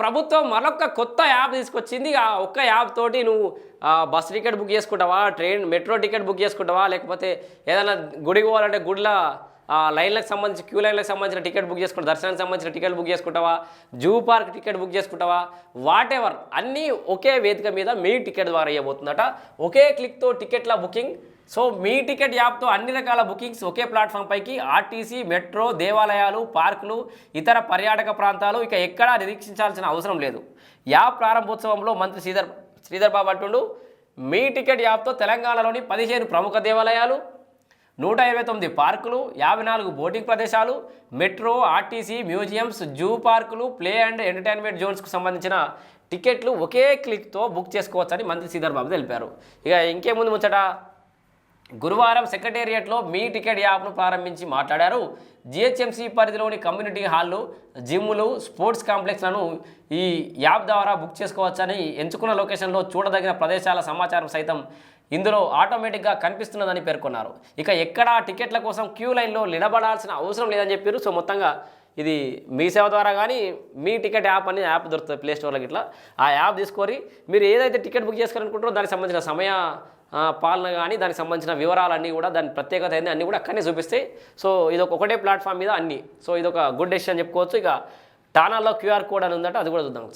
ప్రభుత్వం మరొక కొత్త యాప్ తీసుకొచ్చింది. ఆ ఒక్క యాప్ తోటి నువ్వు బస్ టికెట్ బుక్ చేసుకుంటావా, ట్రైన్ మెట్రో టికెట్ బుక్ చేసుకుంటావా, లేకపోతే ఏదైనా గుడికి పోవాలంటే గుడిలో లైన్లకు సంబంధించి క్యూ లైన్లకు సంబంధించిన టికెట్ బుక్ చేసుకుంటావా, దర్శనానికి సంబంధించిన టికెట్ బుక్ చేసుకుంటావా, జూ పార్క్ టికెట్ బుక్ చేసుకుంటావా, వాట్ ఎవర్ అన్నీ ఒకే వేదిక మీద మీ టికెట్ ద్వారా ఇవ్వబోతుందట. ఒకే క్లిక్తో టికెట్ల బుకింగ్. సో మీ టికెట్ యాప్తో అన్ని రకాల బుకింగ్స్ ఒకే ప్లాట్ఫామ్ పైకి ఆర్టీసీ, మెట్రో, దేవాలయాలు, పార్కులు, ఇతర పర్యాటక ప్రాంతాలు ఇక ఎక్కడా నిరీక్షించాల్సిన అవసరం లేదు. యాప్ ప్రారంభోత్సవంలో మంత్రి శ్రీధర్ బాబు అంటుండు, మీ టికెట్ యాప్తో తెలంగాణలోని 15 ప్రముఖ దేవాలయాలు, 129 పార్కులు, 54 బోటింగ్ ప్రదేశాలు, మెట్రో, ఆర్టీసీ, మ్యూజియంస్, జూ పార్కులు, ప్లే అండ్ ఎంటర్టైన్మెంట్ జోన్స్కు సంబంధించిన టికెట్లు ఒకే క్లిక్తో బుక్ చేసుకోవచ్చని మంత్రి శ్రీధర్ బాబు తెలిపారు. ఇక ఇంకేముందు ముచ్చట, గురువారం సెక్రటేరియట్లో మీ టికెట్ యాప్ను ప్రారంభించి మాట్లాడారు. జిహెచ్ఎంసీ పరిధిలోని కమ్యూనిటీ హాళ్ళు, జిమ్లు, స్పోర్ట్స్ కాంప్లెక్స్లను ఈ యాప్ ద్వారా బుక్ చేసుకోవచ్చని, ఎంచుకున్న లొకేషన్లో చూడదగిన ప్రదేశాల సమాచారం సైతం ఇందులో ఆటోమేటిక్గా కనిపిస్తున్నదని పేర్కొన్నారు. ఇక ఎక్కడా టికెట్ల కోసం క్యూ లైన్లో నిలబడాల్సిన అవసరం లేదని చెప్పారు. సో మొత్తంగా ఇది మీ సేవ ద్వారా కానీ మీ టికెట్ యాప్ అని యాప్ దొరుకుతుంది ప్లే స్టోర్లోకి. ఇట్లా ఆ యాప్ తీసుకొని మీరు ఏదైతే టికెట్ బుక్ చేసుకోవాలనుకుంటారో దానికి సంబంధించిన సమయ పాలన కానీ దానికి సంబంధించిన వివరాలన్నీ కూడా దాని ప్రత్యేకత అయింది అన్నీ కూడా అక్కడనే చూపిస్తాయి. సో ఇది ఒకటే ప్లాట్ఫామ్ మీద అన్నీ. సో ఇది ఒక గుడ్ డెసిషన్ చెప్పుకోవచ్చు. ఇక టానాల్లో క్యూఆర్ కోడ్ అని ఉందంటే అది కూడా చూద్దాం ఒకసారి.